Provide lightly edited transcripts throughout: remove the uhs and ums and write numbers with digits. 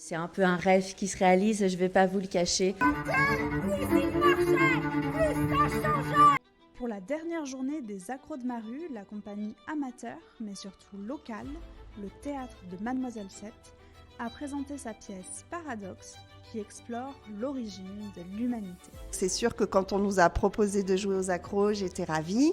C'est un peu un rêve qui se réalise, je vais pas vous le cacher. Pour la dernière journée des Accros de Maru, la compagnie amateur, mais surtout locale, le théâtre de Mademoiselle 7, a présenté sa pièce Paradoxe, qui explore l'origine de l'humanité. C'est sûr que quand on nous a proposé de jouer aux Accros, j'étais ravie.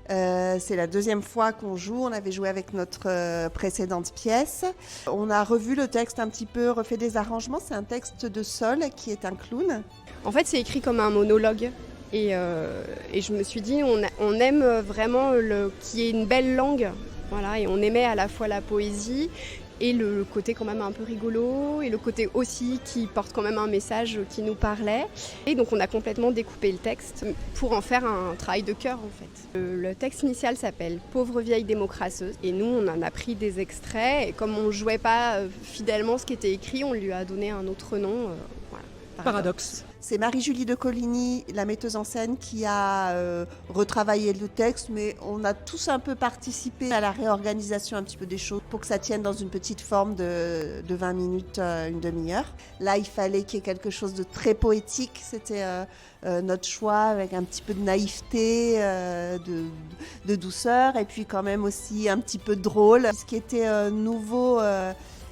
C'est la deuxième fois qu'on joue. On avait joué avec notre précédente pièce. On a revu le texte un petit peu, refait des arrangements. C'est un texte de Sol qui est un clown. En fait, c'est écrit comme un monologue. Et je me suis dit, on aime vraiment qu'il y ait une belle langue. Voilà, et on aimait à la fois la poésie et le côté quand même un peu rigolo, et le côté aussi qui porte quand même un message qui nous parlait. Et donc on a complètement découpé le texte pour en faire un travail de cœur en fait. Le texte initial s'appelle « Pauvre vieille démocrateuse » et nous on en a pris des extraits et comme on ne jouait pas fidèlement ce qui était écrit, on lui a donné un autre nom. Voilà. Paradoxe. C'est Marie-Julie de Coligny, la metteuse en scène, qui a retravaillé le texte, mais on a tous un peu participé à la réorganisation un petit peu des choses pour que ça tienne dans une petite forme de 20 minutes, une demi-heure. Là, il fallait qu'il y ait quelque chose de très poétique, c'était notre choix, avec un petit peu de naïveté, de douceur, et puis quand même aussi un petit peu drôle. Ce qui était nouveau...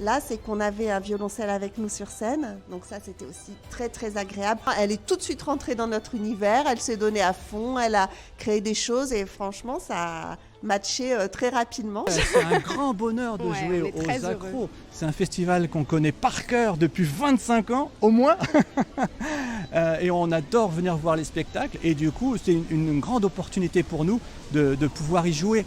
Là, c'est qu'on avait un violoncelle avec nous sur scène, donc ça c'était aussi très très agréable. Elle est tout de suite rentrée dans notre univers, elle s'est donnée à fond, elle a créé des choses et franchement ça a matché très rapidement. C'est un grand bonheur de jouer aux Accros. C'est un festival qu'on connaît par cœur depuis 25 ans au moins et on adore venir voir les spectacles et du coup c'est une grande opportunité pour nous de pouvoir y jouer.